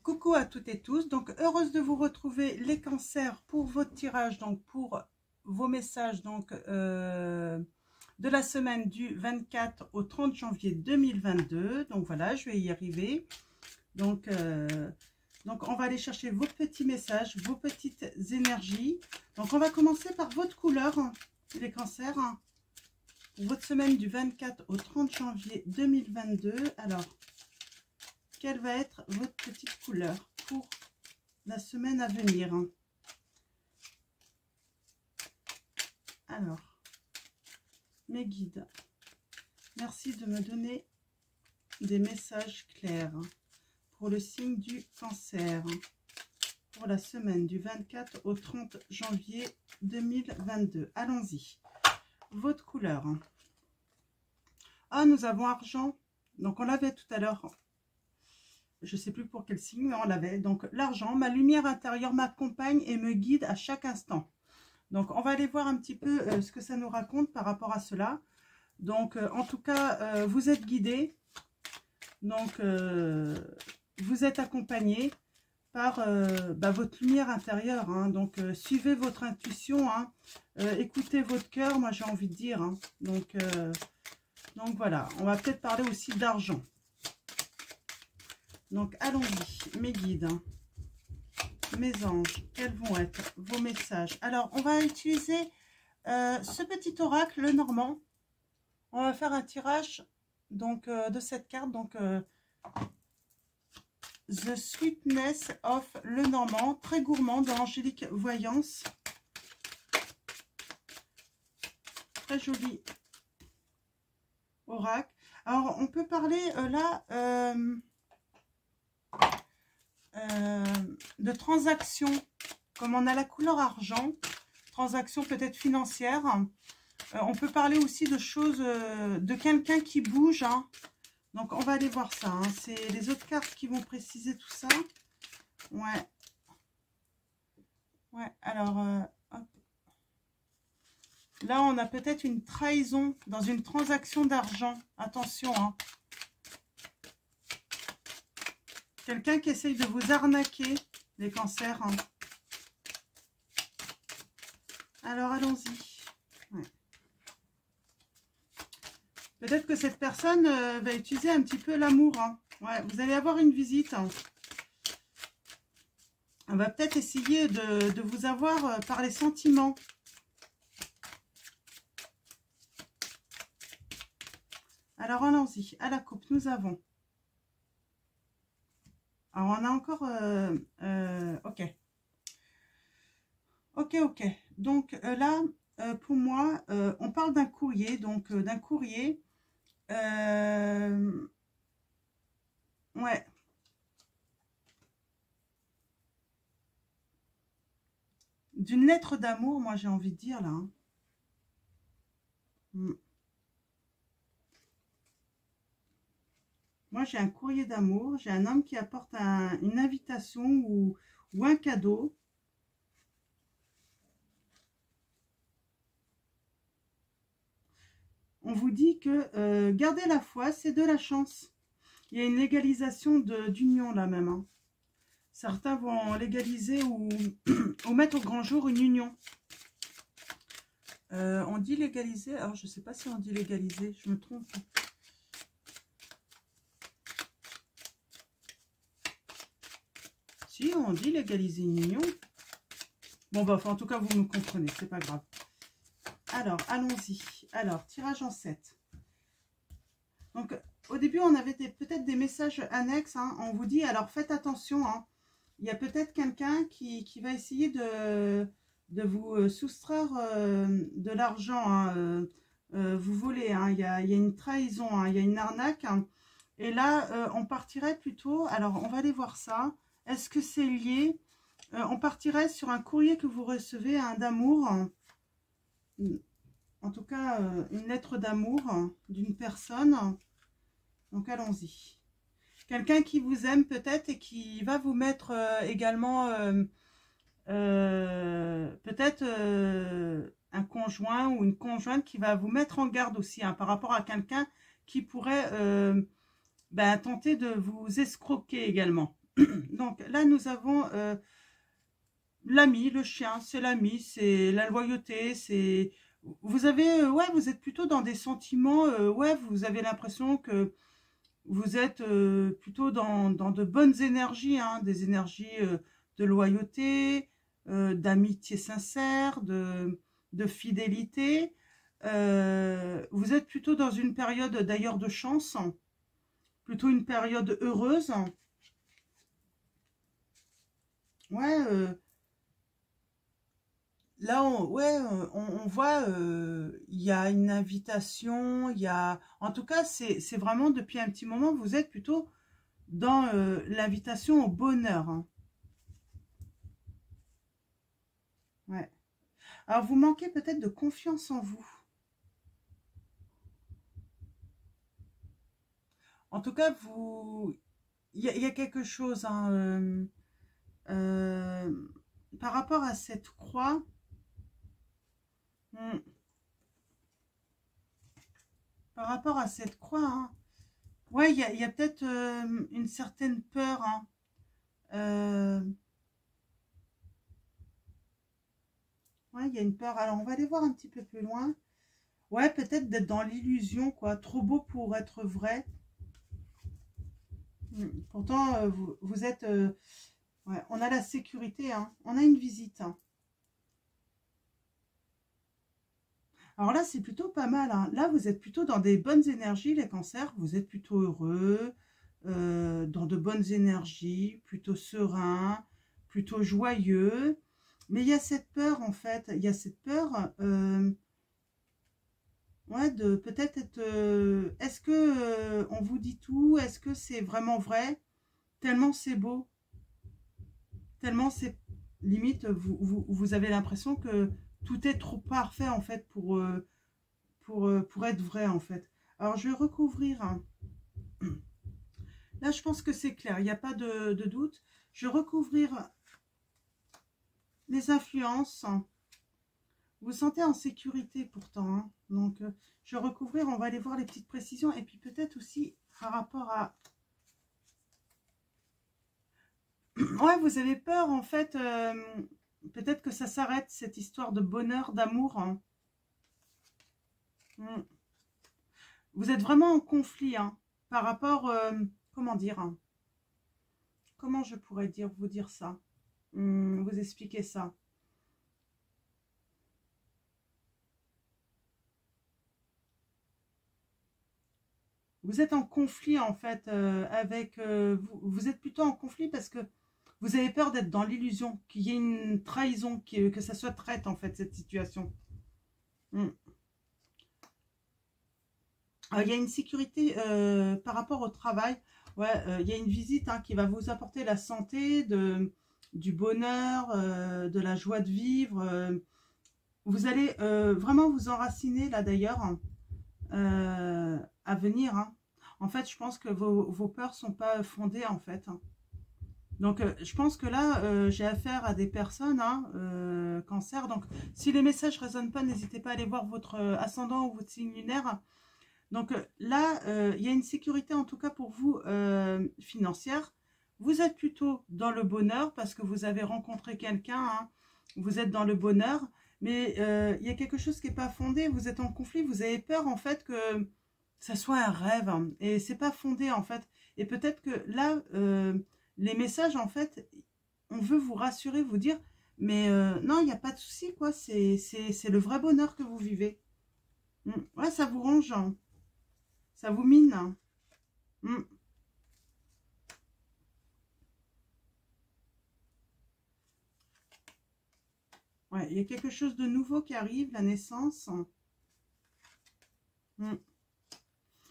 Coucou à toutes et tous, donc heureuse de vous retrouver les cancers pour votre tirage, donc pour vos messages donc de la semaine du 24 au 30 janvier 2022. Donc voilà, je vais y arriver. Donc on va aller chercher vos petits messages, vos petites énergies. Donc on va commencer par votre couleur, les cancers, pour votre semaine du 24 au 30 janvier 2022. Alors, quelle va être votre petite couleur pour la semaine à venir? Alors, mes guides, merci de me donner des messages clairs pour le signe du cancer pour la semaine du 24 au 30 janvier 2022. Allons-y. Votre couleur. Ah, nous avons argent. Donc, on l'avait tout à l'heure. Je ne sais plus pour quel signe, mais on l'avait. Donc, l'argent, ma lumière intérieure m'accompagne et me guide à chaque instant. Donc, on va aller voir un petit peu ce que ça nous raconte par rapport à cela. Donc, en tout cas, vous êtes guidé. Donc, vous êtes accompagné par votre lumière intérieure. Hein. Donc, suivez votre intuition. Hein. Écoutez votre cœur, moi, j'ai envie de dire. Hein. Donc, voilà. On va peut-être parler aussi d'argent. Donc, allons-y, mes guides, mes anges, quels vont être vos messages? Alors, on va utiliser ce petit oracle, le normand. On va faire un tirage donc, de cette carte, donc The Sweetness of le normand, très gourmand dans Angélique Voyance. Très joli oracle. Alors, on peut parler là... de transactions, comme on a la couleur argent, transactions peut-être financières. On peut parler aussi de choses, de quelqu'un qui bouge. Hein. Donc, on va aller voir ça. Hein. C'est les autres cartes qui vont préciser tout ça. Ouais. Ouais, alors, hop. Là, on a peut-être une trahison dans une transaction d'argent. Attention, hein. Quelqu'un qui essaye de vous arnaquer, les cancers. Hein. Alors, allons-y. Ouais. Peut-être que cette personne va utiliser un petit peu l'amour. Hein. Ouais, vous allez avoir une visite. Hein. On va peut-être essayer de vous avoir par les sentiments. Alors, allons-y. À la coupe, nous avons... Alors, on a encore... ok. Ok. Donc, là, pour moi, on parle d'un courrier. Donc, d'un courrier. Ouais. D'une lettre d'amour, moi, j'ai envie de dire, là. Hein. Moi, j'ai un courrier d'amour. J'ai un homme qui apporte une invitation ou un cadeau. On vous dit que garder la foi, c'est de la chance. Il y a une légalisation d'union là même. Hein. Certains vont légaliser ou mettre au grand jour une union. On dit légaliser. Alors, je ne sais pas si on dit légaliser. Je me trompe. Si, on dit légaliser une union. Bon, bah, en tout cas, vous me comprenez, c'est pas grave. Alors, allons-y. Alors, tirage en 7. Donc, au début, on avait peut-être des messages annexes. Hein. On vous dit, alors faites attention. Hein. Il y a peut-être quelqu'un qui va essayer de vous soustraire de l'argent. Hein. Vous voler. Hein. Il y a une trahison. Hein. Il y a une arnaque. Hein. Et là, on partirait plutôt... Alors, on va aller voir ça. Est-ce que c'est lié? On partirait sur un courrier que vous recevez, d'amour. En tout cas, une lettre d'amour d'une personne. Donc, allons-y. Quelqu'un qui vous aime peut-être et qui va vous mettre également peut-être un conjoint ou une conjointe qui va vous mettre en garde aussi hein, par rapport à quelqu'un qui pourrait tenter de vous escroquer également. Donc là, nous avons l'ami, le chien, c'est l'ami, c'est la loyauté, c'est... Vous avez, ouais, vous êtes plutôt dans des sentiments, ouais, vous avez l'impression que vous êtes plutôt dans de bonnes énergies, hein, des énergies de loyauté, d'amitié sincère, de fidélité. Vous êtes plutôt dans une période d'ailleurs de chance, plutôt une période heureuse. Ouais, là, ouais, on voit, il y a une invitation, il y a... En tout cas, c'est vraiment depuis un petit moment, vous êtes plutôt dans l'invitation au bonheur, hein. Ouais. Alors, vous manquez peut-être de confiance en vous. En tout cas, vous... il y a quelque chose, hein, euh, par rapport à cette croix. hmm, Par rapport à cette croix, hein, ouais, il y a peut-être une certaine peur, hein. Euh, ouais, il y a une peur. Alors, on va aller voir un petit peu plus loin. Ouais, peut-être d'être dans l'illusion, quoi. Trop beau pour être vrai. Pourtant, vous êtes... ouais, on a la sécurité, hein. On a une visite, hein. Alors là, c'est plutôt pas mal, hein. Là, vous êtes plutôt dans des bonnes énergies, les cancers. Vous êtes plutôt heureux, dans de bonnes énergies, plutôt serein, plutôt joyeux. Mais il y a cette peur, en fait. Il y a cette peur, ouais, de peut-être être... est-ce que on vous dit tout? Est-ce que c'est vraiment vrai? Tellement c'est beau. Tellement c'est... Limite, vous avez l'impression que tout est trop parfait, en fait, pour être vrai, en fait. Alors, je vais recouvrir, hein. Là, je pense que c'est clair, il n'y a pas de doute. Je vais recouvrir les influences. Vous vous sentez en sécurité pourtant, hein. Donc, je vais recouvrir, on va aller voir les petites précisions. Et puis peut-être aussi par rapport à... Ouais, vous avez peur, en fait, peut-être que ça s'arrête, cette histoire de bonheur, d'amour, hein. Vous êtes vraiment en conflit, hein, par rapport, comment dire, hein, comment je pourrais vous dire ça, vous expliquer ça. Vous êtes en conflit, en fait, avec... vous êtes plutôt en conflit parce que vous avez peur d'être dans l'illusion, qu'il y ait une trahison, que ça soit traite, en fait, cette situation. Mm. Il y a une sécurité par rapport au travail. Ouais, il y a une visite, hein, qui va vous apporter la santé, du bonheur, de la joie de vivre. Vous allez vraiment vous enraciner, là, d'ailleurs, à venir, hein. En fait, je pense que vos peurs sont pas fondées, en fait, hein. Donc, je pense que là, j'ai affaire à des personnes, hein, cancer. Donc, si les messages ne résonnent pas, n'hésitez pas à aller voir votre ascendant ou votre signe lunaire. Donc là, il y a une sécurité, en tout cas pour vous, financière. Vous êtes plutôt dans le bonheur parce que vous avez rencontré quelqu'un, hein. Vous êtes dans le bonheur. Mais il y a quelque chose qui n'est pas fondé. Vous êtes en conflit. Vous avez peur, en fait, que ça soit un rêve, hein. Et c'est pas fondé, en fait. Et peut-être que là... les messages, en fait, on veut vous rassurer, vous dire, mais non, il n'y a pas de souci, quoi. C'est le vrai bonheur que vous vivez. Ouais, ça vous ronge, hein. Ça vous mine, hein. Ouais, il y a quelque chose de nouveau qui arrive, la naissance. Mm.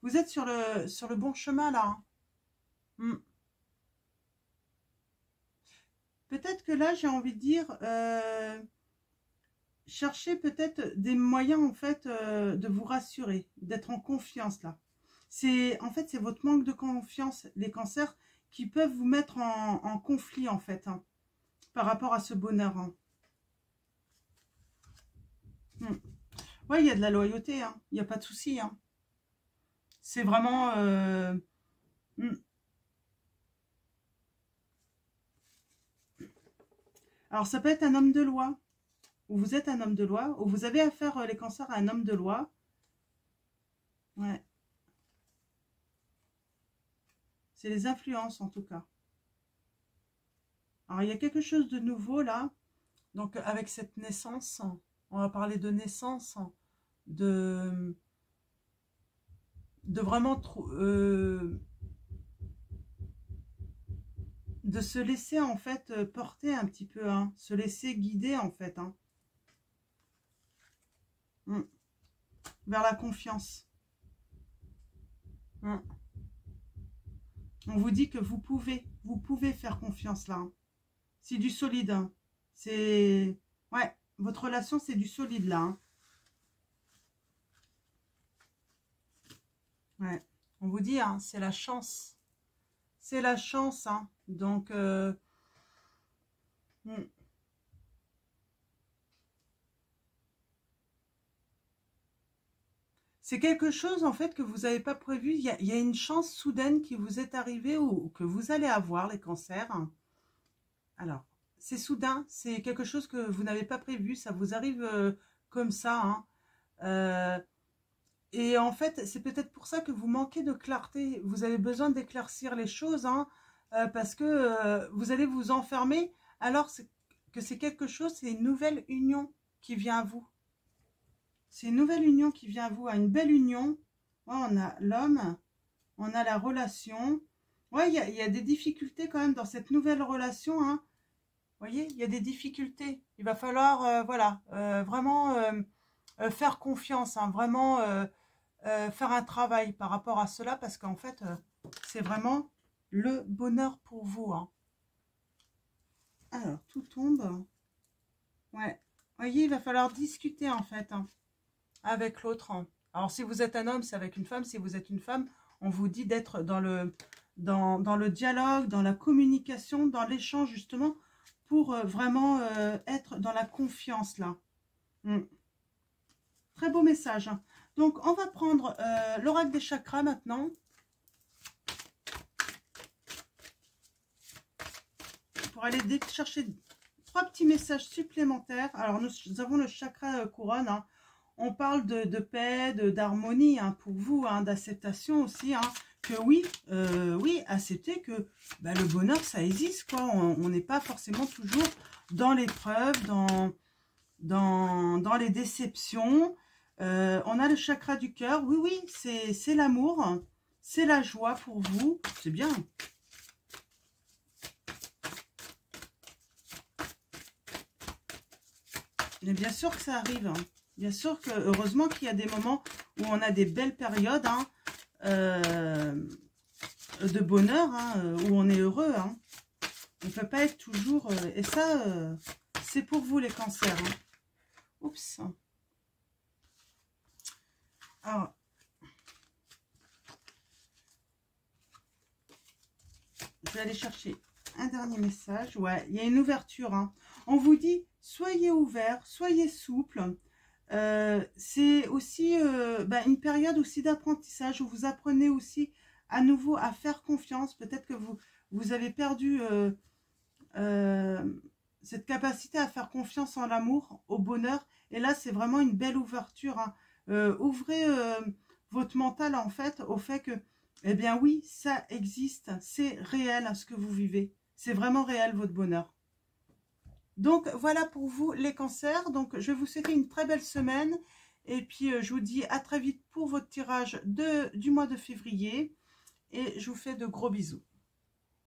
Vous êtes sur le bon chemin, là, hein. Peut-être que là, j'ai envie de dire... cherchez peut-être des moyens, en fait, de vous rassurer, d'être en confiance, là. En fait, c'est votre manque de confiance, les cancers, qui peuvent vous mettre en conflit, en fait, hein, par rapport à ce bonheur, hein. Ouais, il y a de la loyauté, hein, il n'y a pas de souci, hein. C'est vraiment... hmm, Alors, ça peut être un homme de loi, ou vous êtes un homme de loi, ou vous avez affaire, les cancers, à un homme de loi. Ouais. C'est les influences, en tout cas. Alors, il y a quelque chose de nouveau, là. Donc, avec cette naissance, on va parler de naissance, de vraiment de se laisser, en fait, porter un petit peu, hein, se laisser guider, en fait, hein. Vers la confiance. On vous dit que vous pouvez faire confiance, là, hein. C'est du solide, hein. C'est... Ouais, votre relation, c'est du solide, là, hein. Ouais, on vous dit, hein, c'est la chance. C'est la chance, hein. Donc, c'est quelque chose, en fait, que vous n'avez pas prévu. Il y a une chance soudaine qui vous est arrivée ou que vous allez avoir, les cancers. Alors, c'est soudain, c'est quelque chose que vous n'avez pas prévu. Ça vous arrive comme ça, hein. Et en fait, c'est peut-être pour ça que vous manquez de clarté. Vous avez besoin d'éclaircir les choses, hein, parce que vous allez vous enfermer alors que c'est quelque chose, c'est une nouvelle union qui vient à vous. C'est une nouvelle union qui vient à vous, une belle union. Ouais, on a l'homme, on a la relation. Ouais, il y a des difficultés quand même dans cette nouvelle relation, hein. Vous voyez, il y a des difficultés. Il va falloir, voilà, vraiment faire confiance, hein, vraiment faire un travail par rapport à cela, parce qu'en fait, c'est vraiment le bonheur pour vous, hein. Alors, tout tombe. Ouais. Vous voyez, il va falloir discuter, en fait, hein, avec l'autre, hein. Alors, si vous êtes un homme, c'est avec une femme. Si vous êtes une femme, on vous dit d'être dans le dialogue, dans la communication, dans l'échange, justement, pour vraiment être dans la confiance, là. Très beau message, hein. Donc, on va prendre l'oracle des chakras maintenant. Pour aller chercher 3 petits messages supplémentaires. Alors, nous avons le chakra couronne, hein. On parle de paix, d'harmonie, hein, pour vous, hein, d'acceptation aussi, hein, que oui, oui, accepter que bah, le bonheur, ça existe, quoi. On n'est pas forcément toujours dans l'épreuve, dans les déceptions. On a le chakra du cœur. Oui, oui, c'est l'amour, c'est la joie pour vous. C'est bien. Mais bien sûr que ça arrive, hein. Bien sûr que, heureusement qu'il y a des moments où on a des belles périodes, hein, de bonheur, hein, où on est heureux, hein. On ne peut pas être toujours... et ça, c'est pour vous, les cancers, hein. Oups. Alors, je vais aller chercher un dernier message. Ouais, il y a une ouverture, hein. On vous dit, soyez ouverts, soyez souples. C'est aussi une période aussi d'apprentissage où vous apprenez aussi à nouveau à faire confiance. Peut-être que vous avez perdu cette capacité à faire confiance en l'amour, au bonheur. Et là, c'est vraiment une belle ouverture, hein. Ouvrez votre mental, en fait, au fait que, eh bien oui, ça existe, c'est réel ce que vous vivez. C'est vraiment réel, votre bonheur. Donc, voilà pour vous, les cancers. Donc, je vais vous souhaiter une très belle semaine. Et puis, je vous dis à très vite pour votre tirage du mois de février. Et je vous fais de gros bisous.